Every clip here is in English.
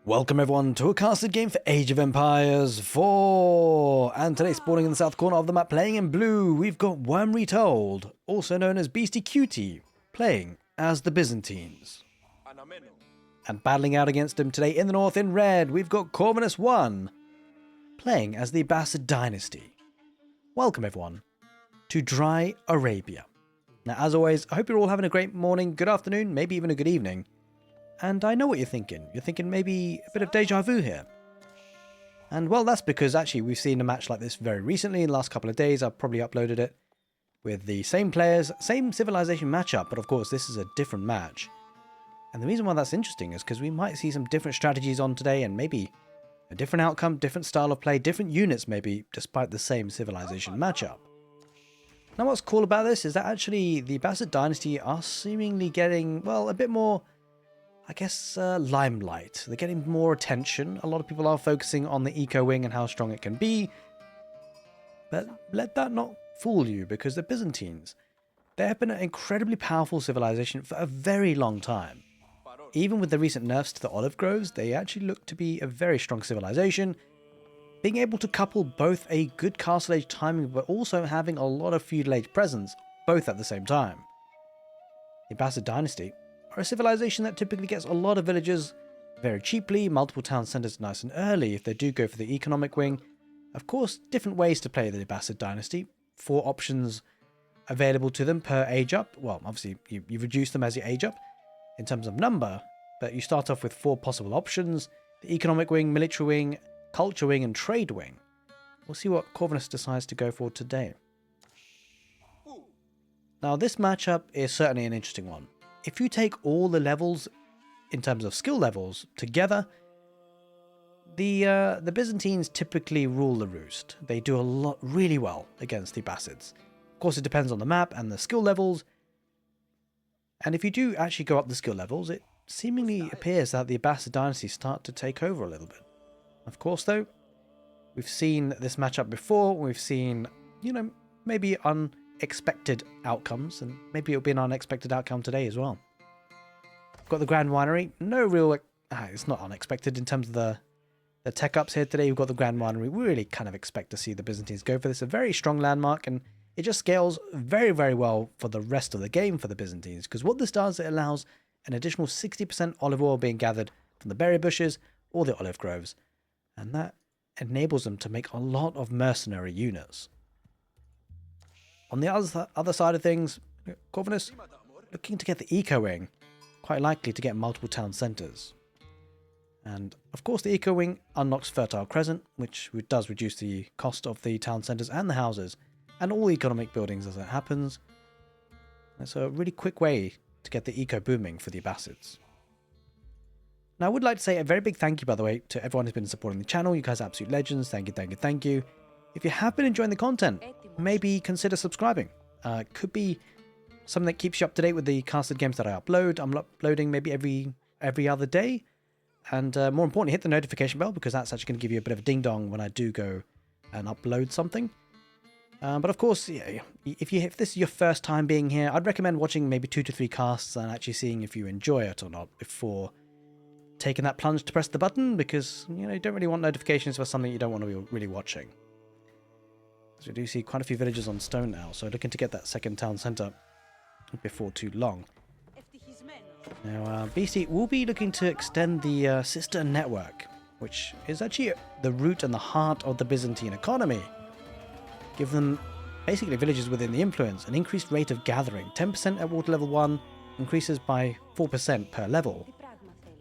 Welcome everyone to a casted game for Age of Empires 4! And today, spawning in the south corner of the map, playing in blue, we've got Worm Retold, also known as beastyqt, playing as the Byzantines. And battling out against him today in the north in red, we've got Aoe4 playing as the Abbasid dynasty. Welcome everyone to Dry Arabia. Now as always, I hope you're all having a great morning, good afternoon, maybe even a good evening. And I know what you're thinking. You're thinking maybe a bit of deja vu here. And well, that's because actually we've seen a match like this very recently in the last couple of days. I've probably uploaded it with the same players, same civilization matchup, but of course this is a different match. And the reason why that's interesting is because we might see some different strategies on today and maybe a different outcome, different style of play, different units maybe, despite the same civilization matchup. Now what's cool about this is that actually the Abbasid dynasty are seemingly getting, well, a bit more, I guess, limelight. They're getting more attention. A lot of people are focusing on the eco wing and how strong it can be. But let that not fool you, because the Byzantines, they have been an incredibly powerful civilization for a very long time. Even with the recent nerfs to the olive groves, they actually look to be a very strong civilization, being able to couple both a good castle age timing but also having a lot of feudal age presence, both at the same time. The Abbasid dynasty are a civilization that typically gets a lot of villagers very cheaply, multiple town centers nice and early if they do go for the economic wing. Of course, different ways to play the Abbasid dynasty, 4 options available to them per age up. Well, obviously you reduce them as you age up in terms of number, but you start off with 4 possible options: the economic wing, military wing, culture wing, and trade wing. We'll see what Aoe4 decides to go for today. Now this matchup is certainly an interesting one. If you take all the levels in terms of skill levels together, the Byzantines typically rule the roost. They do a lot really well against the Abbasids. Of course, it depends on the map and the skill levels. And if you do actually go up the skill levels, it seemingly appears that the Abbasid dynasty start to take over a little bit. Of course, though, we've seen this matchup before. We've seen, maybe unexpected outcomes, and maybe it'll be an unexpected outcome today as well. Got the Grand Winery. No real, it's not unexpected in terms of the tech ups here today. We've got the Grand Winery. We really kind of expect to see the Byzantines go for this. A very strong landmark, and it just scales very, very well for the rest of the game for the Byzantines, because what this does, it allows an additional 60% olive oil being gathered from the berry bushes or the olive groves, and that enables them to make a lot of mercenary units. On the other side of things, Aoe4 looking to get the eco wing, quite likely to get multiple town centers. And of course the eco wing unlocks Fertile Crescent, which does reduce the cost of the town centers and the houses, and all the economic buildings as it happens. It's a really quick way to get the eco booming for the Abbasids. Now I would like to say a very big thank you, by the way, to everyone who's been supporting the channel. You guys are absolute legends. Thank you, thank you, thank you. If you have been enjoying the content, maybe consider subscribing. It could be something that keeps you up to date with the casted games that I upload. I'm uploading maybe every other day. And more importantly, hit the notification bell, because that's actually going to give you a bit of a ding-dong when I do go and upload something. But of course, if this is your first time being here, I'd recommend watching maybe 2 to 3 casts and actually seeing if you enjoy it or not before taking that plunge to press the button, because you don't really want notifications for something you don't want to be really watching. So we do see quite a few villagers on stone now, so looking to get that second town centre before too long. Now, Beasty will be looking to extend the sister network, which is actually the root and the heart of the Byzantine economy. Give them basically villages within the influence, an increased rate of gathering, 10% at water level 1, increases by 4% per level.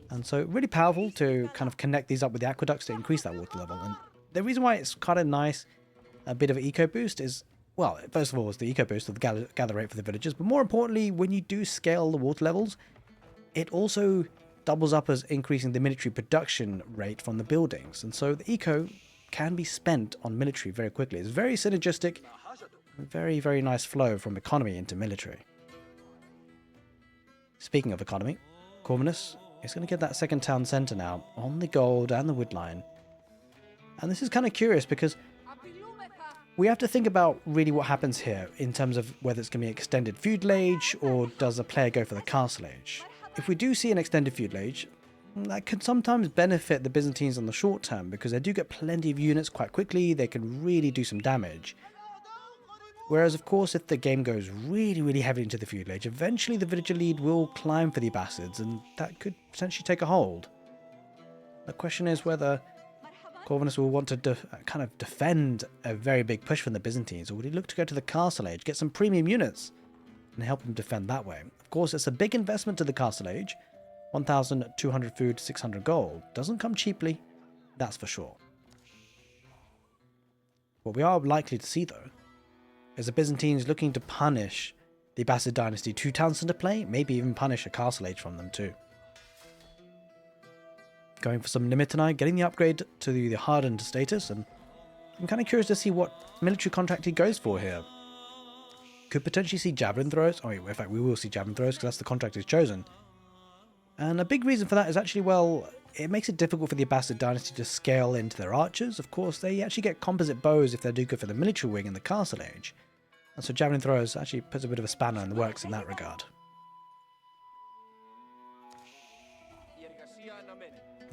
And so really powerful to kind of connect these up with the aqueducts to increase that water level. And the reason why it's kind of nice, a bit of an eco boost is, well, first of all, it's the eco boost of the gather rate for the villagers, but more importantly, when you do scale the water levels, it also doubles up as increasing the military production rate from the buildings. And so the eco can be spent on military very quickly. It's very synergistic, very, very nice flow from economy into military. Speaking of economy, Aoe4 is going to get that second town centre now on the gold and the wood line. And this is kind of curious, because we have to think about really what happens here in terms of whether it's going to be extended feudal age or does a player go for the castle age. If we do see an extended feudal age, That could sometimes benefit the Byzantines on the short term because they do get plenty of units quite quickly. They can really do some damage. Whereas, of course, if the game goes really heavily into the feudal age, eventually the villager lead will climb for the Abbasids, and that could potentially take a hold. The question is whether Corvinus will want to kind of defend a very big push from the Byzantines, or would he look to go to the Castle Age, get some premium units, and help him defend that way? Of course, it's a big investment to the Castle Age. 1,200 food, 600 gold. Doesn't come cheaply, that's for sure. What we are likely to see, though, is the Byzantines looking to punish the Abbasid dynasty 2 town center play, maybe even punish a Castle Age from them too. Going for some Limitanite, getting the upgrade to the hardened status, and I'm kind of curious to see what military contract he goes for here. Could potentially see javelin throws. Oh, in fact, we will see javelin throws because that's the contract he's chosen. And a big reason for that is actually, well, it makes it difficult for the Abbasid dynasty to scale into their archers. Of course, they actually get composite bows if they do go for the military wing in the Castle Age. And so javelin throwers actually puts a bit of a spanner in the works in that regard.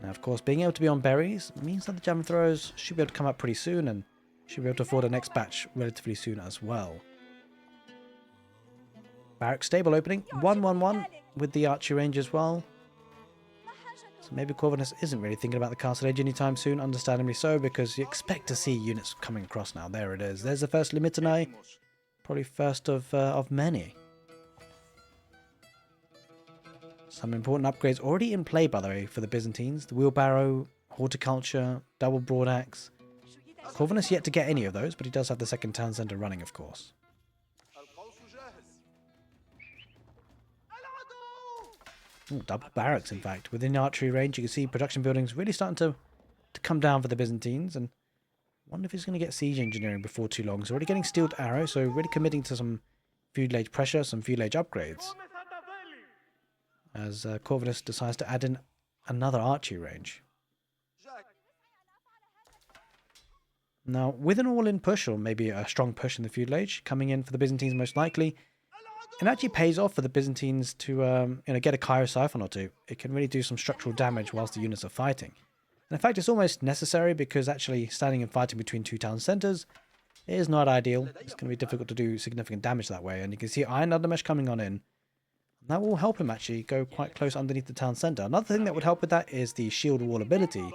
Now, of course, being able to be on berries means that the javelin throwers should be able to come up pretty soon and should be able to afford a next batch relatively soon as well. Barrack stable opening, 1-1-1 with the archery range as well. So maybe Corvinus isn't really thinking about the Castle Age anytime soon, understandably so, because you expect to see units coming across now. There it is. There's the first Limitanite, probably first of many. Some important upgrades already in play, by the way, for the Byzantines. The wheelbarrow, horticulture, double broadaxe. Corvinus yet to get any of those, but he does have the second town centre running, of course. Ooh, double barracks, in fact. Within the archery range, you can see production buildings really starting to come down for the Byzantines. And I wonder if he's going to get siege engineering before too long. He's already getting steeled arrow, so really committing to some feudal age pressure, some feudal age upgrades. As Corvinus decides to add in another archery range. Now, with an all-in push, or maybe a strong push in the feudal age, coming in for the Byzantines most likely, it actually pays off for the Byzantines to get a Cairo siphon or two. It can really do some structural damage whilst the units are fighting. And in fact, it's almost necessary because actually standing and fighting between 2 town centres is not ideal. It's going to be difficult to do significant damage that way. And you can see Iron Undermesh coming on in. That will help him actually go quite close underneath the town centre. Another thing that would help with that is the shield wall ability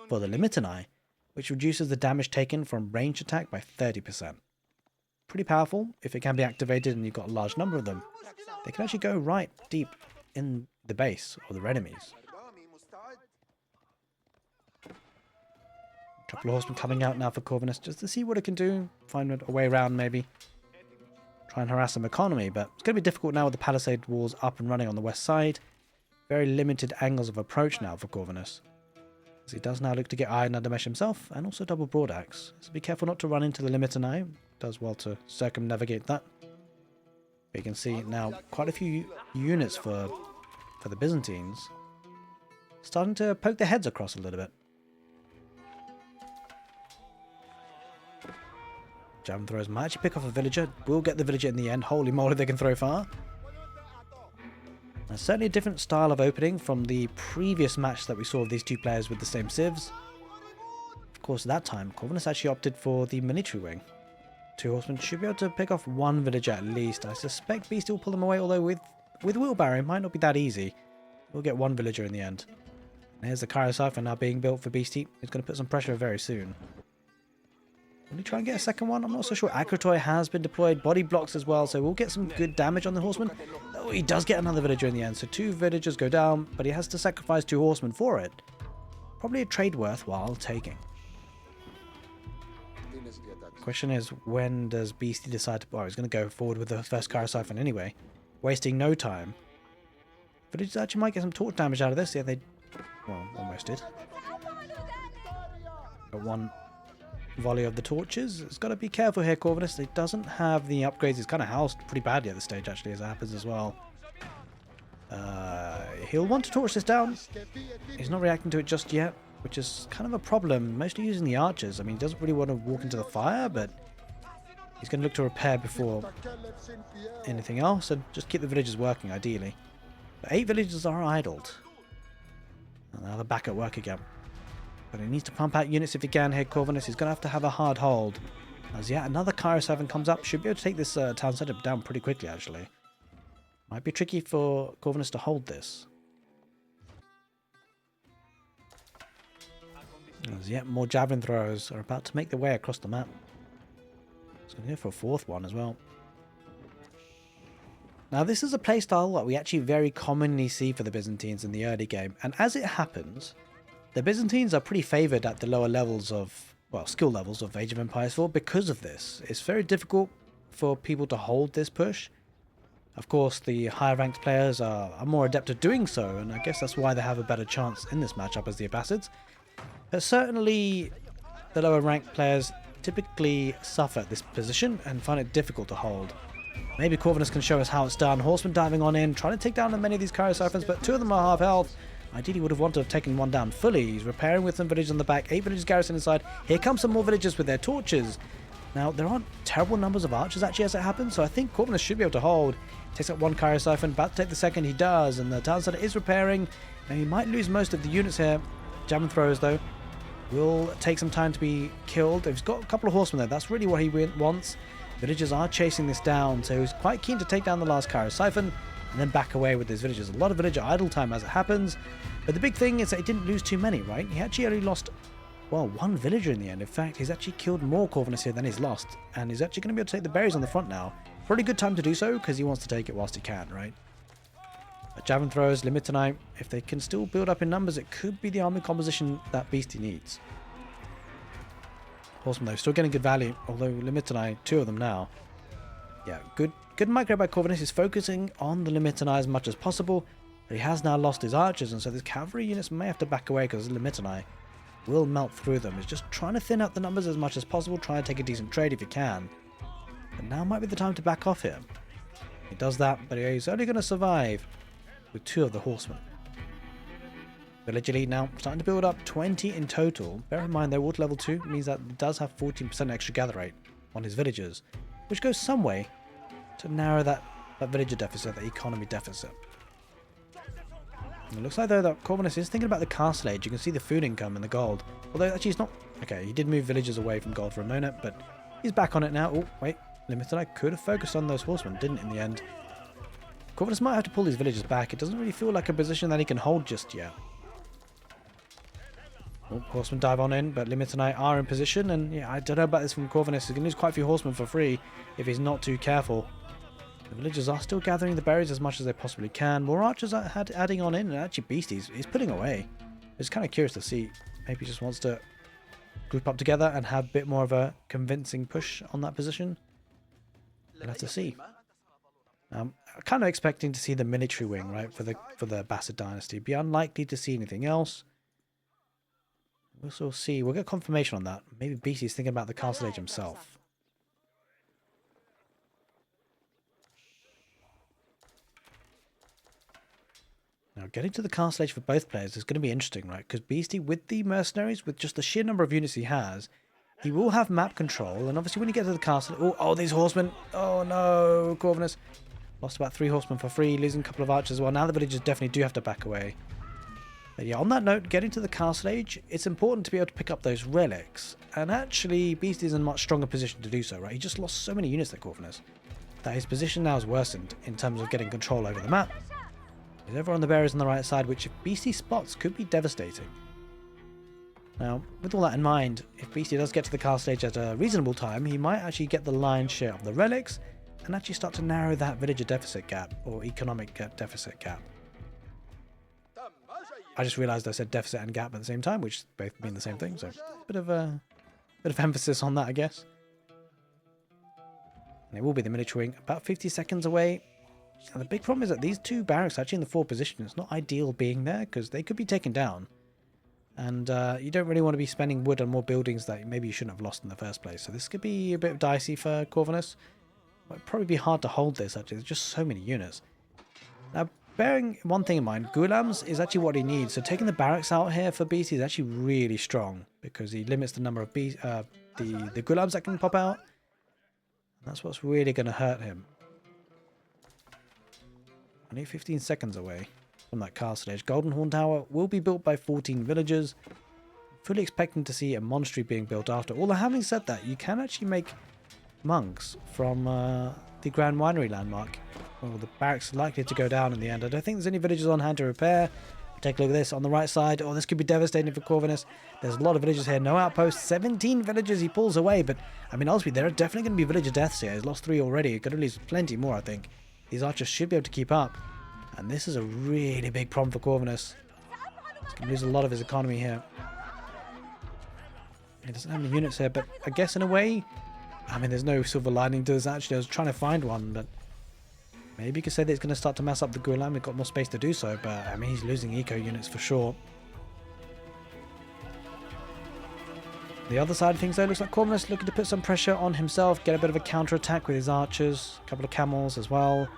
for the Limitanite, which reduces the damage taken from ranged attack by 30%. Pretty powerful if it can be activated and you've got a large number of them. They can actually go right deep in the base of their enemies. A couple of horsemen coming out now for Corvinus just to see what it can do. Find a way around maybe. Try and harass some economy, but it's going to be difficult now with the palisade walls up and running on the west side. Very limited angles of approach now for Corvinus. As he does now look to get Iron Undermesh himself and also double broadaxe. So be careful not to run into the Limitanite. Does well to circumnavigate that. But you can see now quite a few units for the Byzantines starting to poke their heads across a little bit. Javelin throwers might actually pick off a villager. Will get the villager in the end. Holy moly, they can throw far. Now, certainly a different style of opening from the previous match that we saw of these two players with the same civs. Of course, at that time, Corvinus actually opted for the military wing. 2 horsemen should be able to pick off 1 villager at least. I suspect Beasty will pull them away, although with wheelbarrow it might not be that easy. We'll get 1 villager in the end. And here's the Cairo siphon now being built for Beasty. It's going to put some pressure very soon. Will he try and get a second one? I'm not so sure. Akratoy has been deployed. Body blocks as well, so we'll get some good damage on the horseman. Oh, he does get another villager in the end. So 2 villagers go down, but he has to sacrifice 2 horsemen for it. Probably a trade worthwhile taking. Question is, when does Beasty decide to... Well, he's going to go forward with the first Cairo siphon anyway. Wasting no time. Villagers actually might get some torch damage out of this. Yeah, they... Well, almost did. Got 1... volley of the torches. It's got to be careful here, Corvinus. He doesn't have the upgrades. He's kind of housed pretty badly at this stage, actually, as it happens as well. He'll want to torch this down. He's not reacting to it just yet, which is kind of a problem. Mostly using the archers. I mean, he doesn't really want to walk into the fire, but he's going to look to repair before anything else and just keep the villagers working, ideally. But 8 villagers are idled. And now they're back at work again. But he needs to pump out units if he can here, Corvinus. He's going to have a hard hold. As yet another Cairo 7 comes up. Should be able to take this town setup down pretty quickly, actually. Might be tricky for Corvinus to hold this. As yet more javelin throwers are about to make their way across the map. He's going to go for a fourth one as well. Now this is a playstyle that we actually very commonly see for the Byzantines in the early game. And as it happens, the Byzantines are pretty favoured at the lower levels of, well, skill levels of Age of Empires 4 because of this. It's very difficult for people to hold this push. Of course, the higher ranked players are more adept at doing so, and I guess that's why they have a better chance in this matchup as the Abbasids. But certainly, the lower ranked players typically suffer at this position and find it difficult to hold. Maybe Corvinus can show us how it's done. Horsemen diving on in, trying to take down many of these Cairo Siphons, but two of them are half health. Ideally would have wanted to have taken one down fully. He's repairing with some villages on the back. 8 villages garrison inside. Here come some more villagers with their torches. Now, there aren't terrible numbers of archers actually as it happens, so I think Corvinus should be able to hold. Takes up one Cairo Siphon, about to take the second, he does, and the town center is repairing. Now, he might lose most of the units here. Javelin throwers, though, will take some time to be killed. He's got a couple of horsemen there. That's really what he wants. Villagers are chasing this down, so he's quite keen to take down the last Cairo Siphon and then back away with his villagers. A lot of villager idle time as it happens, but the big thing is that he didn't lose too many, right? He actually only lost, well, one villager in the end. In fact, he's actually killed more Corvinus here than he's lost, and he's actually going to be able to take the berries on the front now. Probably a good time to do so, because he wants to take it whilst he can, right? But javelin throwers, Limitonite, if they can still build up in numbers, it could be the army composition that Beasty needs. Horsemen, though, still getting good value, although Limitonite, 2 of them now. Yeah, good micro by Corvinus. Is focusing on the Limitonite as much as possible, but he has now lost his archers, and so these cavalry units may have to back away because Limitonite will melt through them. He's just trying to thin out the numbers as much as possible, try and take a decent trade if he can. But now might be the time to back off here. He does that, but he's only going to survive with 2 of the horsemen. Village elite now starting to build up 20 in total. Bear in mind, they're water level 2, means that it does have 14% extra gather rate on his villagers, which goes some way to narrow that villager deficit, the economy deficit. And it looks like, though, that Corvinus is thinking about the castle age. You can see the food income and the gold. Although, actually, he's not... Okay, he did move villagers away from gold for a moment, but he's back on it now. Oh, wait. Limited. I could have focused on those horsemen, didn't in the end. Corvinus might have to pull these villagers back. It doesn't really feel like a position that he can hold just yet. Oh, horsemen dive on in, but Limitonite are in position, and yeah, I don't know about this from Corvinus. He's going to lose quite a few horsemen for free if he's not too careful. The villagers are still gathering the berries as much as they possibly can. More archers are adding on in, and actually Beasties he's putting away. It's kind of curious to see. Maybe he just wants to group up together and have a bit more of a convincing push on that position. We'll have to see. I'm kind of expecting to see the military wing, right, for the Abbasid dynasty. Be unlikely to see anything else. We'll sort of see. We'll get confirmation on that. Maybe Beasty's thinking about the castle age himself. Now, getting to the castle age for both players is going to be interesting, right? Because Beasty, with the mercenaries, with just the sheer number of units he has, he will have map control. And obviously, when you get to the castle... Oh, these horsemen. Oh, no, Corvinus. Lost about 3 horsemen for free, losing a couple of archers as well. Now the villagers definitely do have to back away. But yeah, on that note, getting to the castle age, it's important to be able to pick up those relics. And actually, Beasty is in a much stronger position to do so, right? He just lost so many units there, Corvinus, that his position now is worsened in terms of getting control over the map. He's over on the bearers on the right side, which if Beasty spots could be devastating. Now, with all that in mind, if Beasty does get to the castle age at a reasonable time, he might actually get the lion's share of the relics and actually start to narrow that villager deficit gap, or economic deficit gap. I just realised I said deficit and gap at the same time, which both mean the same thing, so bit of emphasis on that, I guess. And it will be the military wing, about 50 seconds away. And the big problem is that these 2 barracks are actually in the forward position. It's not ideal being there, because they could be taken down. And you don't really want to be spending wood on more buildings that maybe you shouldn't have lost in the first place. So this could be a bit dicey for Corvinus. It might probably be hard to hold this, actually. There's just so many units. Now, bearing one thing in mind, Gulams is actually what he needs. So taking the barracks out here for Beasty is actually really strong, because he limits the number of the Gulams that can pop out. And that's what's really going to hurt him. Only 15 seconds away. from that castle age. Golden Horn Tower will be built by 14 villagers. Fully expecting to see a monastery being built after. Although having said that, you can actually make monks from the Grand Winery landmark. Well, the barracks are likely to go down in the end. I don't think there's any villagers on hand to repair. Take a look at this on the right side. Oh, this could be devastating for Corvinus. There's a lot of villagers here. No outposts. 17 villagers he pulls away. But, I mean, ultimately, there are definitely going to be villager deaths here. He's lost 3 already. He could at least plenty more, I think. These archers should be able to keep up. And this is a really big problem for Corvinus. He's going to lose a lot of his economy here. He doesn't have any units here, but I guess in a way, I mean, there's no silver lining to this actually. I was trying to find one, but maybe you could say that it's going to start to mess up the Gulam. We've got more space to do so, but I mean, he's losing eco units for sure. The other side of things, though, looks like Corvinus looking to put some pressure on himself, get a bit of a counter-attack with his archers, a couple of camels as well.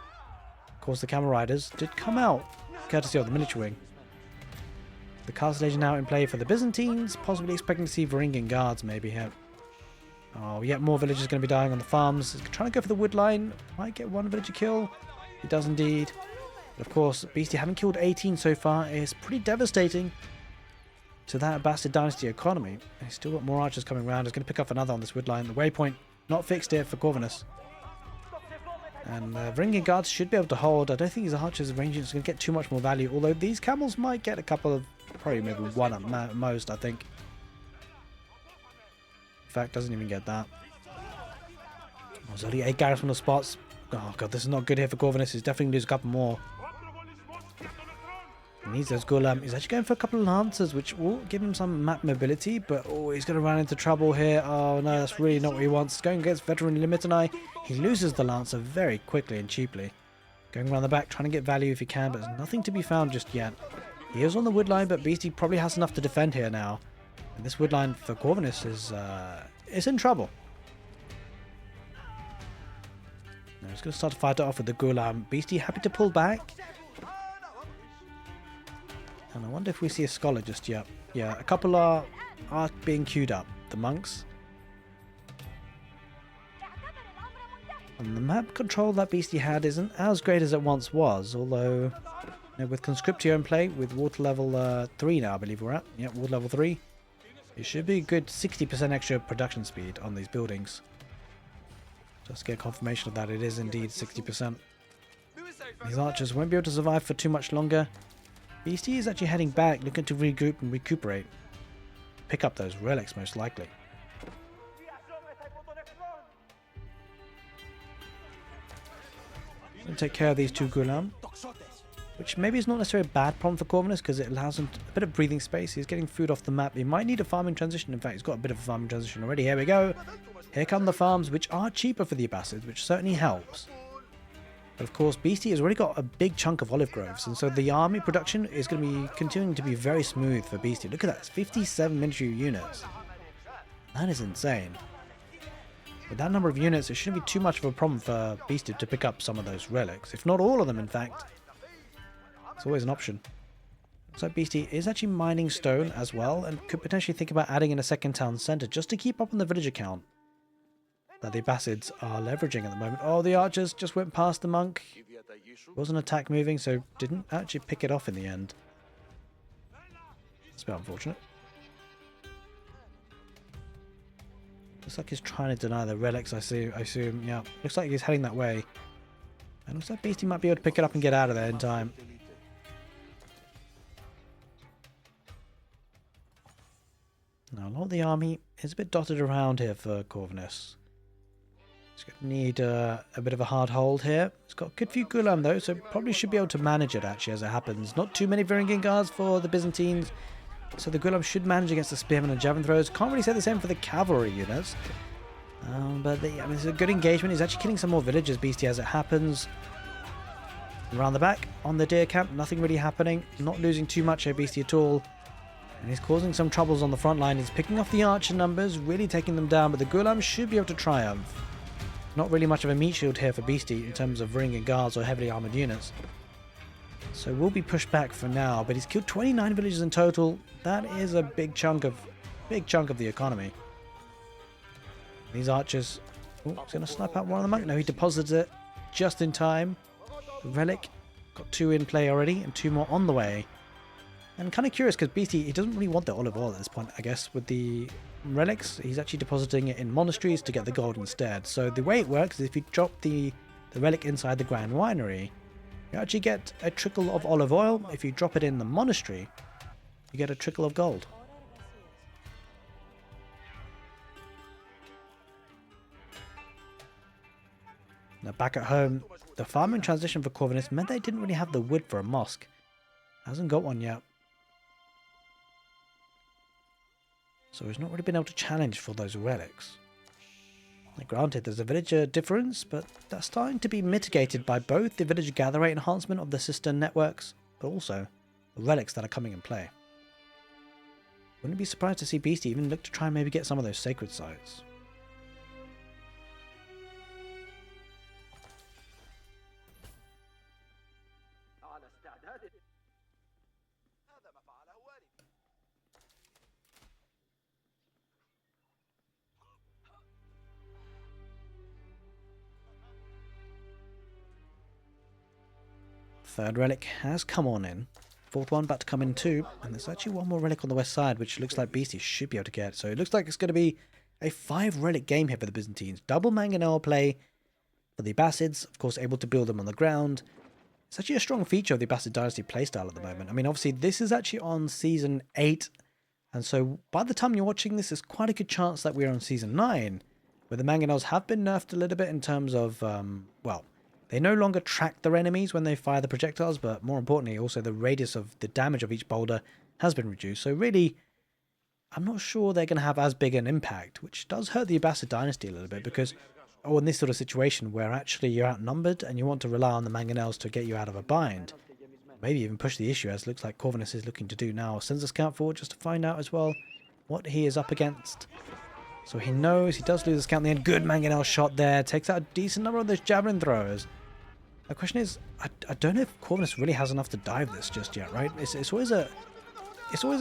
Of course, the camel riders did come out, courtesy of the military wing. The castle age now in play for the Byzantines, possibly expecting to see Varangian guards maybe here. Oh, yet more villagers going to be dying on the farms. He's trying to go for the wood line. Might get one villager kill. He does indeed. But of course, Beasty having killed 18 so far is pretty devastating to that abbasid dynasty economy. He's still got more archers coming around. He's going to pick up another on this wood line. The waypoint not fixed here for Corvinus. And Varangian guards should be able to hold. I don't think his archers ranging is going to get too much more value. Although these camels might get a couple of, probably maybe one at most, I think. In fact, doesn't even get that. Oh, there's only 8 garrison spots. Oh god, this is not good here for Corvinus. He's definitely going to lose a couple more. He needs those Gulam. He's actually going for a couple of lancers, which will give him some map mobility, but oh, he's going to run into trouble here. Oh no, that's really not what he wants. Going against veteran Limitani, he loses the lancer very quickly and cheaply. Going around the back, trying to get value if he can, but there's nothing to be found just yet. He is on the wood line, but Beasty probably has enough to defend here now. And this wood line for Corvinus is in trouble. Now he's going to start to fight it off with the Gulam. Beasty happy to pull back. And I wonder if we see a scholar just yet. Yeah, a couple are being queued up. The monks. And the map control that Beasty had isn't as great as it once was, although with Conscriptio in play, with water level 3 now, I believe we're at. Yeah, water level 3. It should be a good 60% extra production speed on these buildings. Just to get confirmation of that, it is indeed 60%. These archers won't be able to survive for too much longer. Beasty is actually heading back, looking to regroup and recuperate. Pick up those relics, most likely. Going to take care of these 2 Gulam, which maybe is not necessarily a bad problem for Corvinus because it allows him a bit of breathing space. He's getting food off the map. He might need a farming transition. In fact, he's got a bit of a farming transition already. Here we go. Here come the farms, which are cheaper for the Abbasids, which certainly helps. But of course, Beasty has already got a big chunk of olive groves, and so the army production is going to be continuing to be very smooth for Beasty. Look at that, it's 57 military units. That is insane. With that number of units, it shouldn't be too much of a problem for Beasty to pick up some of those relics, if not all of them, in fact. It's always an option. Looks like Beasty is actually mining stone as well, and could potentially think about adding in a second town centre just to keep up on the villager count that the Abbasids are leveraging at the moment. Oh, the archers just went past the monk. Wasn't attack moving, so didn't actually pick it off in the end. It's a bit unfortunate. Looks like he's trying to deny the relics, I assume. Yeah, looks like he's heading that way. And looks like Beasty might be able to pick it up and get out of there in time. Now, a lot of the army is a bit dotted around here for Corvinus. He's going to need a bit of a hard hold here. He's got a good few Gulam though, so probably should be able to manage it actually as it happens. Not too many Varangian guards for the Byzantines, so the Gulam should manage against the spearmen and javelin throwers. Can't really say the same for the cavalry units. But I mean, it's a good engagement. He's actually killing some more villagers, Beasty, as it happens. Around the back, on the deer camp, nothing really happening. Not losing too much here, Beasty, at all. And he's causing some troubles on the front line. He's picking off the archer numbers, really taking them down, but the Gulam should be able to triumph. Not really much of a meat shield here for Beasty in terms of Varangian guards or heavily armoured units. So we'll be pushed back for now, but he's killed 29 villagers in total. That is a big chunk of the economy. These archers... Oh, he's going to snipe out one of the monk. No, he deposits it just in time. The relic Got 2 in play already and 2 more on the way. And kind of curious because Beasty, he doesn't really want the olive oil at this point, I guess. With the relics, he's actually depositing it in monasteries to get the gold instead. So the way it works is if you drop the relic inside the Grand Winery, you actually get a trickle of olive oil. If you drop it in the monastery, you get a trickle of gold. Now back at home, the farming transition for Corvinus meant they didn't really have the wood for a mosque. Hasn't got one yet. So he's not really been able to challenge for those relics. Now, granted, there's a villager difference, but that's starting to be mitigated by both the villager gather rate enhancement of the sister networks, but also the relics that are coming in play. Wouldn't be surprised to see Beasty even look to try and maybe get some of those sacred sites. Third relic has come on in. Fourth one about to come in too. And there's actually one more relic on the west side, which looks like Beasty should be able to get. So it looks like it's going to be a 5 relic game here for the Byzantines. Double mangonel play for the Abbasids. Of course, able to build them on the ground. It's actually a strong feature of the Abbasid dynasty playstyle at the moment. I mean, obviously, this is actually on Season 8. And so by the time you're watching this, there's quite a good chance that we're on Season 9. Where the mangonels have been nerfed a little bit in terms of, well, they no longer track their enemies when they fire the projectiles, but more importantly, also the radius of the damage of each boulder has been reduced. So really, I'm not sure they're going to have as big an impact, which does hurt the Abbasid dynasty a little bit because, oh, in this sort of situation where actually you're outnumbered and you want to rely on the mangonels to get you out of a bind, maybe even push the issue, as it looks like Corvinus is looking to do now. Sends a scout forward just to find out as well what he is up against. So he knows he does lose the scout in the end. Good mangonel shot there. Takes out a decent number of those javelin throwers. The question is, I don't know if Corvinus really has enough to dive this just yet, right? It's always a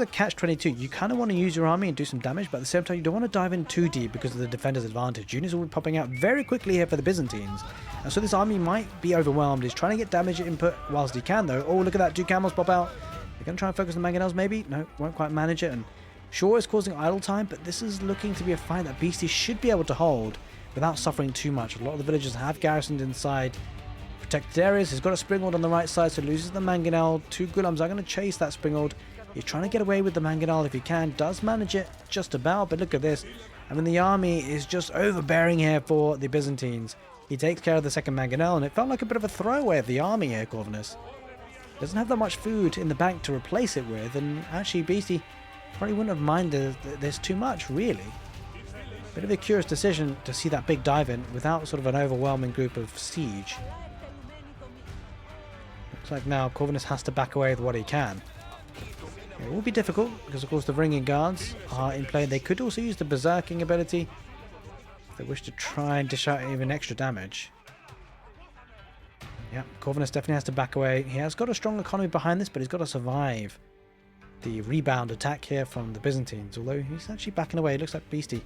catch-22. You kind of want to use your army and do some damage, but at the same time, you don't want to dive in too deep because of the defender's advantage. Units will be popping out very quickly here for the Byzantines. And so this army might be overwhelmed. He's trying to get damage input whilst he can, though. Oh, look at that. 2 camels pop out. They're going to try and focus on the mangonels, maybe? No, won't quite manage it. And sure, it's causing idle time, but this is looking to be a fight that Beasty should be able to hold without suffering too much. A lot of the villagers have garrisoned inside protected areas. He's got a springald on the right side, so loses the mangonel. 2 gulams are going to chase that springald. He's trying to get away with the mangonel if he can. Does manage it just about, but look at this. I mean, the army is just overbearing here for the Byzantines. He takes care of the second mangonel, and it felt like a bit of a throwaway of the army here, Corvinus. Doesn't have that much food in the bank to replace it with, and actually Beasty probably wouldn't have minded this too much, really. Bit of a curious decision to see that big dive in without sort of an overwhelming group of siege. Looks like now Corvinus has to back away with what he can. It will be difficult because, of course, the ringing guards are in play. They could also use the berserking ability if they wish to try and dish out even extra damage. Yeah, Corvinus definitely has to back away. He has got a strong economy behind this, but he's got to survive the rebound attack here from the Byzantines. Although he's actually backing away. It looks like Beasty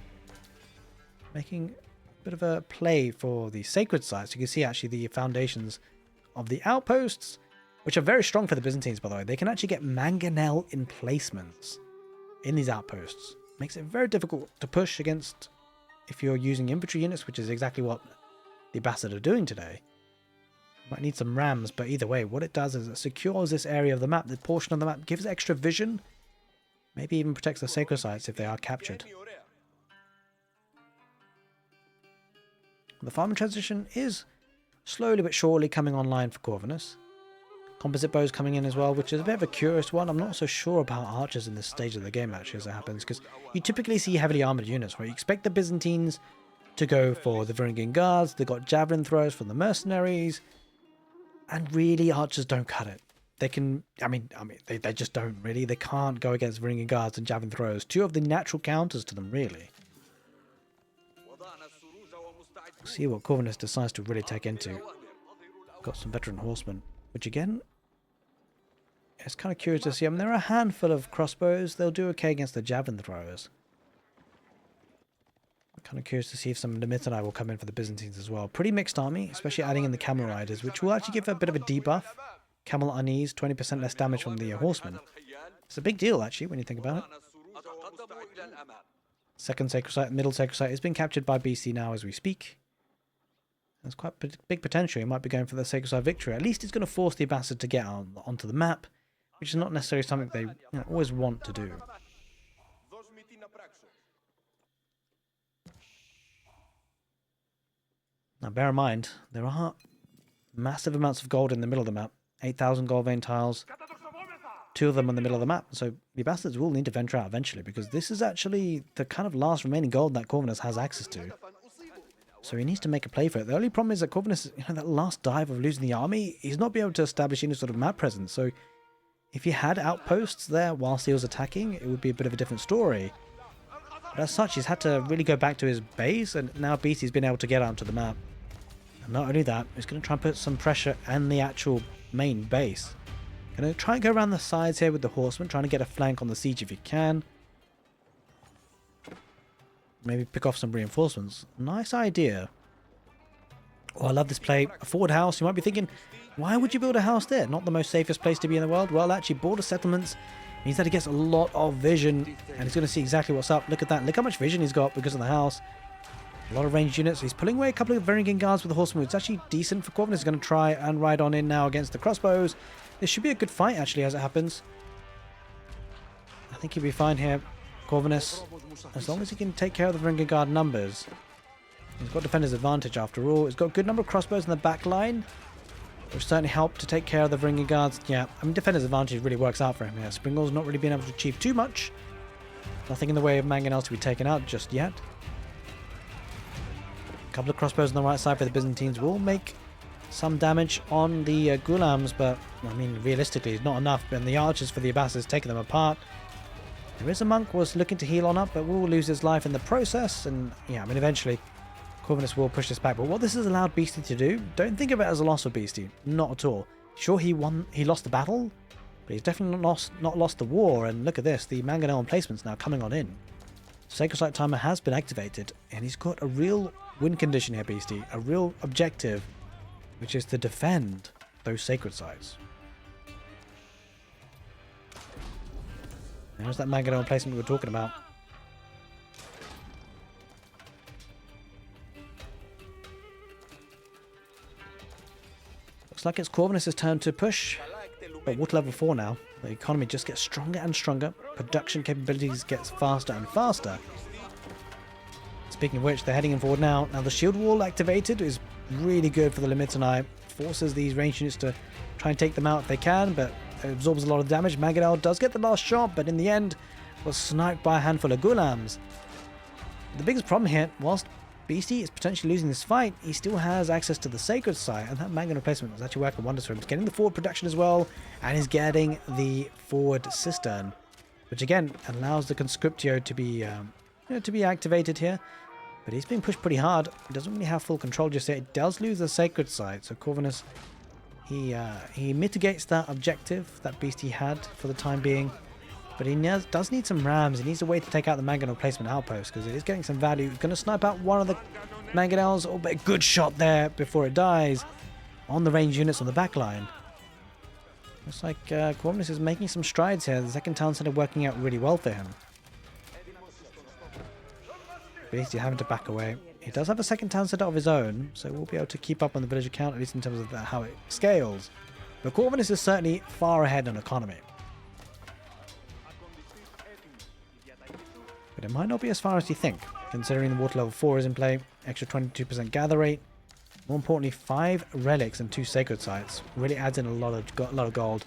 making a bit of a play for the sacred sites. You can see actually the foundations of the outposts, which are very strong for the Byzantines, by the way. They can actually get mangonel emplacements in these outposts. Makes it very difficult to push against if you're using infantry units, which is exactly what the Abbasid are doing today. Might need some rams, but either way, what it does is it secures this area of the map, the portion of the map, gives extra vision, maybe even protects the sacred sites if they are captured. The farming transition is slowly but surely coming online for Corvinus. Composite bows coming in as well, which is a bit of a curious one. I'm not so sure about archers in this stage of the game, actually, as it happens, because you typically see heavily armoured units, where you expect the Byzantines to go for the Varangian guards. They've got javelin throwers from the mercenaries, and really archers don't cut it. They can, they just don't really. They can't go against Varangian guards and javelin throwers. 2 of the natural counters to them, really. We'll see what Corvinus decides to really take into. Got some veteran horsemen, which again, it's kind of curious to see. I mean, there are a handful of crossbows. They'll do okay against the javelin throwers. I'm kind of curious to see if some Limitanei will come in for the Byzantines as well. Pretty mixed army, especially adding in the camel riders, which will actually give a bit of a debuff. camel unease, 20% less damage from the horsemen. It's a big deal, actually, when you think about it. Second sacred site, middle sacred site has been captured by Beasty now as we speak. There's quite big potential. He might be going for the sacred site victory. At least it's going to force the Abbasid to get onto the map, which is not necessarily something they always want to do. Now bear in mind, there are massive amounts of gold in the middle of the map. 8,000 gold vein tiles. 2 of them in the middle of the map. So the Abbasids will need to venture out eventually, because this is actually the kind of last remaining gold that Corvinus has access to. So he needs to make a play for it. The only problem is that Corvinus, that last dive of losing the army, he's not be able to establish any sort of map presence. So if he had outposts there whilst he was attacking, it would be a bit of a different story. But as such, he's had to really go back to his base, and now Beasty's been able to get onto the map. And not only that, he's going to try and put some pressure on the actual main base. Going to try and go around the sides here with the horsemen, trying to get a flank on the siege if he can. Maybe pick off some reinforcements. Nice idea. Oh, I love this play. A forward house. You might be thinking, why would you build a house there? Not the most safest place to be in the world. Well, actually, border settlements means that he gets a lot of vision, and he's going to see exactly what's up. Look at that. Look how much vision he's got because of the house. A lot of ranged units. He's pulling away a couple of Varangian guards with the horsemen. It's actually decent for Corvinus. He's going to try and ride on in now against the crossbows. This should be a good fight, actually, as it happens. I think he'll be fine here. Corvinus, as long as he can take care of the Varangian guard numbers. He's got defender's advantage after all. He's got a good number of crossbows in the back line, which certainly help to take care of the Varangian guards. Yeah, I mean, defender's advantage really works out for him here. Springall's not really being able to achieve too much. Nothing in the way of mangonels to be taken out just yet. A couple of crossbows on the right side for the Byzantines will make some damage on the Ghulams, but I mean, realistically, it's not enough. And the archers for the Abbasids taking them apart. There is a monk was looking to heal on up, but will lose his life in the process. And yeah, I mean, eventually, Corvinus will push this back. But what this has allowed Beasty to do, don't think of it as a loss for Beasty. Not at all. Sure, he lost the battle, but he's definitely not lost the war. And look at this, the mangonel emplacements now coming on in. Sacred Site Timer has been activated, and he's got a real win condition here, Beasty. A real objective, which is to defend those sacred sites. There's that mangonel emplacement we were talking about. Looks like it's Corvinus' turn to push. But water level 4 now. The economy just gets stronger and stronger. Production capabilities gets faster and faster. Speaking of which, they're heading in forward now. Now the shield wall activated is really good for the Limitanai. Forces these ranged units to try and take them out if they can, but it absorbs a lot of damage. Mangonel does get the last shot, but in the end was sniped by a handful of Ghulams. The biggest problem here, whilst Beasty is potentially losing this fight, he still has access to the sacred site, and that mangonel replacement is actually working wonders for him. He's getting the forward production as well, and he's getting the forward cistern, which again allows the conscriptio to be activated here. But he's being pushed pretty hard. He doesn't really have full control just yet. He does lose the sacred site, so Corvinus, he mitigates that objective that Beasty had for the time being. But he does need some rams. He needs a way to take out the mangonel replacement outpost, because it is getting some value. He's going to snipe out one of the mangonels. Oh, but a good shot there before it dies on the ranged units on the back line. Looks like Corvinus is making some strides here. The second town center working out really well for him. Beasty having to back away. He does have a second town center of his own, so we'll be able to keep up on the villager count, at least in terms of how it scales. But Corvinus is certainly far ahead on economy. But it might not be as far as you think, considering the water level 4 is in play, extra 22% gather rate, more importantly 5 relics and 2 sacred sites. Really adds in a lot of gold.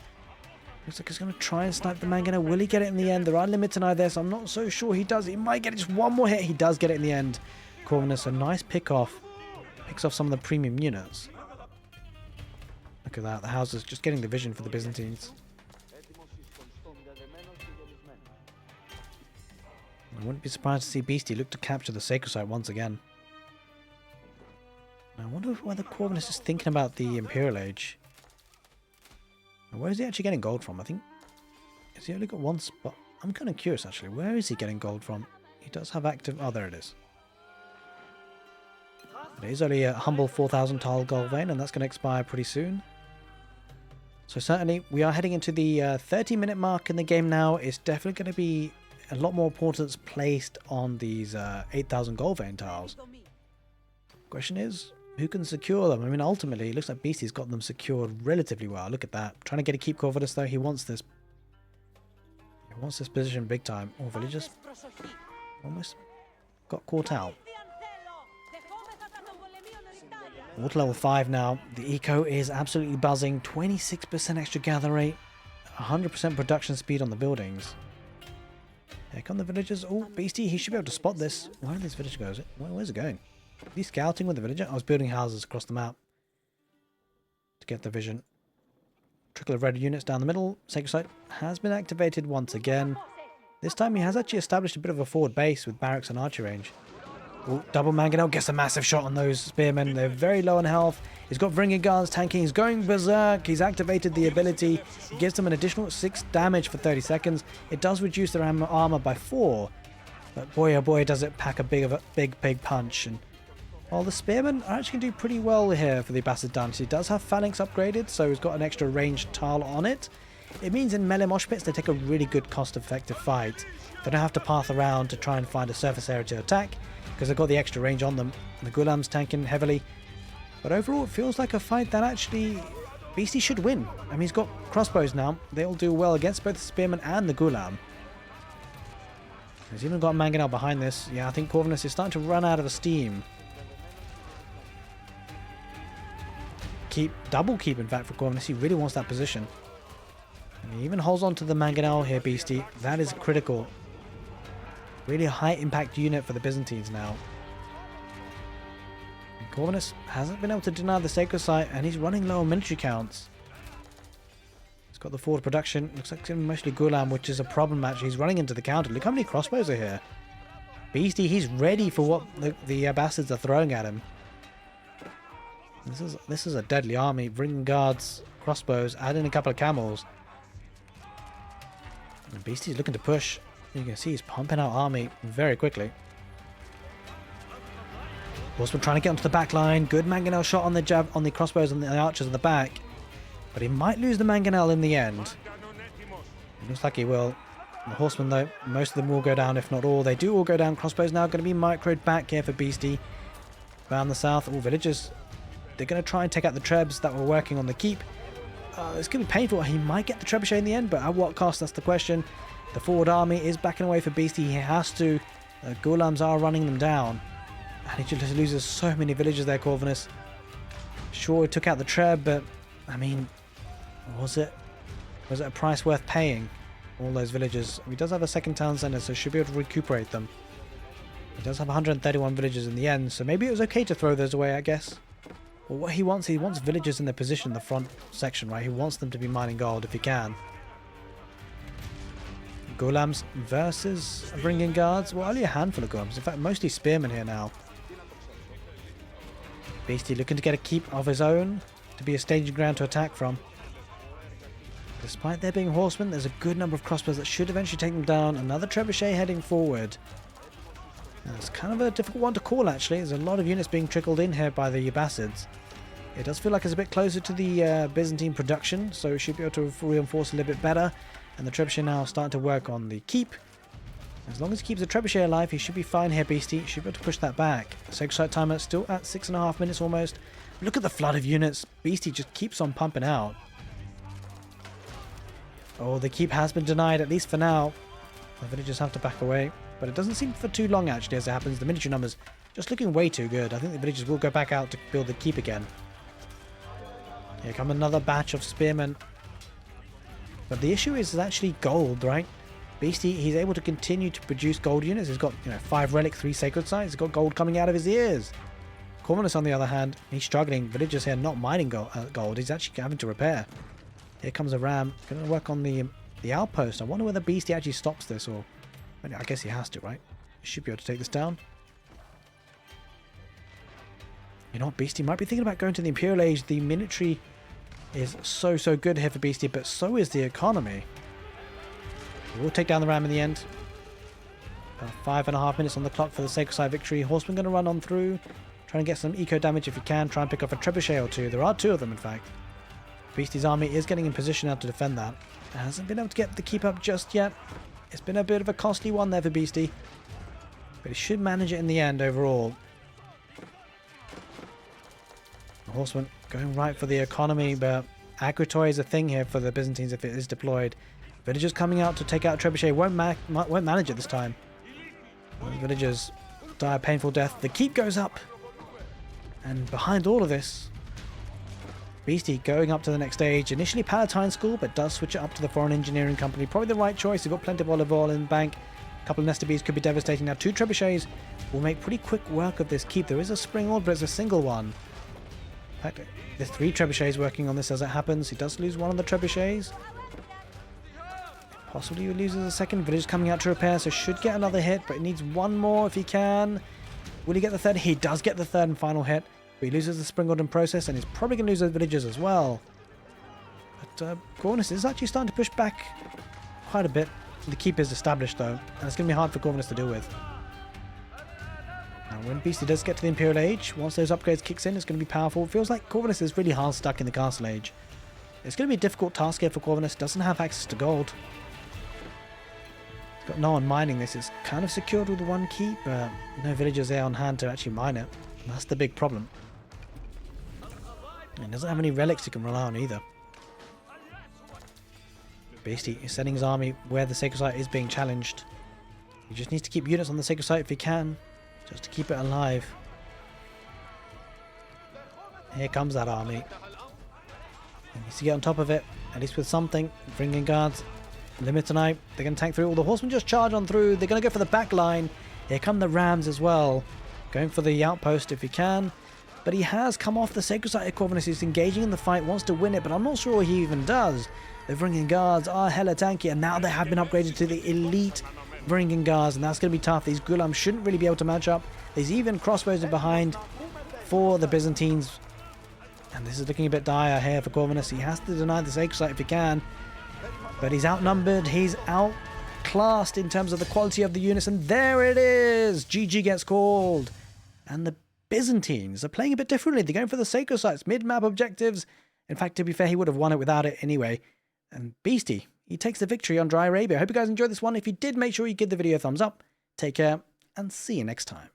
Looks like he's going to try and snipe the mangonel. Will he get it in the end? There are limits tonight there, so I'm not so sure he does. He might get it just one more hit. He does get it in the end. Corvinus, a nice pick off. Picks off some of the premium units. Look at that. The houses just getting the vision for the Byzantines. I wouldn't be surprised to see Beasty look to capture the sacred site once again. I wonder whether Corvinus is thinking about the Imperial Age. Where is he actually getting gold from? I think... Has he only got one spot? I'm kind of curious, actually. Where is he getting gold from? He does have active... Oh, there it is. But it is only a humble 4,000 tile gold vein, and that's going to expire pretty soon. So certainly we are heading into the 30-minute mark in the game now. It's definitely going to be a lot more importance placed on these 8,000 gold vein tiles. Question is, who can secure them? I mean, ultimately, it looks like Beasty's got them secured relatively well. Look at that. Trying to get a keep Corvinus, though. He wants this. He wants this position big time. Oh, villagers almost got caught out. Water level 5 now. The eco is absolutely buzzing. 26% extra gather rate. 100% production speed on the buildings. Here come the villagers. Oh, Beasty, he should be able to spot this. Where did this villager go? Where's it going? Is he scouting with the villager? I was building houses across the map to get the vision. Trickle of red units down the middle. Sacred Site has been activated once again. This time he has actually established a bit of a forward base with barracks and archer range. Ooh, double mangonel gets a massive shot on those spearmen. They're very low on health. He's got Vringing Guards tanking. He's going berserk. He's activated the ability. It gives them an additional 6 damage for 30 seconds. It does reduce their armor by 4. But boy oh boy does it pack a big punch. And well, the spearmen are actually going to do pretty well here for the Abbasid dynasty. It does have phalanx upgraded, so he's got an extra ranged tile on it. It means in melee mosh pits they take a really good cost-effective fight. They don't have to path around to try and find a surface area to attack, because they've got the extra range on them. The Ghulam's tanking heavily. But overall, it feels like a fight that actually Beasty should win. I mean, he's got crossbows now. They'll do well against both the spearmen and the Ghulam. He's even got Mangonel behind this. Yeah, I think Corvinus is starting to run out of steam. Double keep, in fact, for Corvinus. He really wants that position. And he even holds on to the Mangonel here, Beasty. That is critical. Really high impact unit for the Byzantines now. And Corvinus hasn't been able to deny the Sacred Site, and he's running low on military counts. He's got the forward production. Looks like it's mostly Ghulam, which is a problem actually. He's running into the counter. Look how many crossbows are here. Beasty, he's ready for what the Abbasids are throwing at him. This is a deadly army. Bringing guards, crossbows, add in a couple of camels. And Beasty's looking to push. You can see he's pumping out army very quickly. Horseman trying to get onto the back line. Good Mangonel shot on the crossbows and the archers in the back. But he might lose the Mangonel in the end. It looks like he will. The horsemen, though, most of them will go down, if not all. They do all go down. Crossbows now going to be microed back here for Beasty. Around the south, all villagers. They're going to try and take out the trebs that were working on the keep. It's going to be painful. He might get the trebuchet in the end, but at what cost? That's the question. The forward army is backing away for Beasty. He has to. Ghulams are running them down. And he just loses so many villagers there, Corvinus. Sure, he took out the treb, but I mean, was it a price worth paying? All those villagers. He does have a second town centre, so should be able to recuperate them. He does have 131 villagers in the end, so maybe it was okay to throw those away, I guess. Well, what he wants villagers in their position in the front section, right? He wants them to be mining gold if he can. Ghulams versus Bringing Guards. Well, only a handful of Ghulams. In fact, mostly spearmen here now. Beasty looking to get a keep of his own to be a staging ground to attack from. Despite there being horsemen, there's a good number of crossbows that should eventually take them down. Another trebuchet heading forward. Now, it's kind of a difficult one to call, actually. There's a lot of units being trickled in here by the Abbasids. It does feel like it's a bit closer to the Byzantine production, so it should be able to reinforce a little bit better. And the trebuchet now starting to work on the keep. As long as he keeps the trebuchet alive, he should be fine here, Beasty. Should be able to push that back. Sacred Site timer still at 6.5 minutes almost. Look at the flood of units. Beasty just keeps on pumping out. Oh, the keep has been denied, at least for now. The villagers have to back away. But it doesn't seem for too long, actually, as it happens. The military numbers just looking way too good. I think the villagers will go back out to build the keep again. Here come another batch of spearmen. But the issue is actually gold, right? Beasty, he's able to continue to produce gold units. He's got, 5 relic, 3 sacred sites. He's got gold coming out of his ears. Corvinus, on the other hand, he's struggling. Villagers here not mining gold. He's actually having to repair. Here comes a ram. Going to work on the outpost. I wonder whether Beasty actually stops this, or I guess he has to, right? He should be able to take this down. You know what, Beasty might be thinking about going to the Imperial Age. The military is so good here for Beasty, but so is the economy. We'll take down the ram in the end. 5.5 minutes on the clock for the Sacred Site victory. Horseman going to run on through, trying to get some eco damage if he can. Try and pick off a trebuchet or two. There are 2 of them, in fact. Beasty's army is getting in position now to defend that. It hasn't been able to get the keep up just yet. It's been a bit of a costly one there for Beasty. But he should manage it in the end overall. The horseman going right for the economy, but Agritoi is a thing here for the Byzantines if it is deployed. Villagers coming out to take out Trebuchet won't manage it this time. The villagers die a painful death. The keep goes up. And behind all of this, Beasty going up to the next stage. Initially Palatine School, but does switch it up to the Foreign Engineering Company. Probably the right choice. They've got plenty of olive oil in the bank. A couple of Nester Bees could be devastating. Now 2 Trebuchets will make pretty quick work of this keep. There is a spring order, but it's a single one. In fact, there's 3 Trebuchets working on this as it happens. He does lose one of the Trebuchets. Possibly he loses a second. Village coming out to repair, so should get another hit, but he needs one more if he can. Will he get the third? He does get the third and final hit. But he loses the spring order in process, and he's probably going to lose those villagers as well. But Corvinus is actually starting to push back quite a bit. The keep is established though, and it's going to be hard for Corvinus to deal with. Now when Beasty does get to the Imperial Age, once those upgrades kicks in, it's going to be powerful. It feels like Corvinus is really hard stuck in the Castle Age. It's going to be a difficult task here for Corvinus. Doesn't have access to gold. He's got no one mining this. It's kind of secured with one keep, but no villagers there on hand to actually mine it. And that's the big problem. And he doesn't have any relics he can rely on either. Beasty is sending his army where the Sacred Site is being challenged. He just needs to keep units on the Sacred Site if he can, just to keep it alive. Here comes that army. He needs to get on top of it, at least with something. Bringing guards. Limit tonight. They're going to tank through. All the horsemen just charge on through. They're going to go for the back line. Here come the rams as well. Going for the outpost if he can. But he has come off the Sacred Site of Corvinus. He's engaging in the fight, wants to win it, but I'm not sure he even does. The Varangian guards are hella tanky, and now they have been upgraded to the elite Varangian guards, and that's going to be tough. These Gulams shouldn't really be able to match up. There's even crossbows in behind for the Byzantines. And this is looking a bit dire here for Corvinus. He has to deny the Sacred Site if he can. But he's outnumbered. He's outclassed in terms of the quality of the units. And there it is. GG gets called. And the Byzantines are playing a bit differently. They're going for the Sacred Sites, mid-map objectives. In fact, to be fair, he would have won it without it anyway. And Beasty, he takes the victory on Dry Arabia. I hope you guys enjoyed this one. If you did, make sure you give the video a thumbs up. Take care, and see you next time.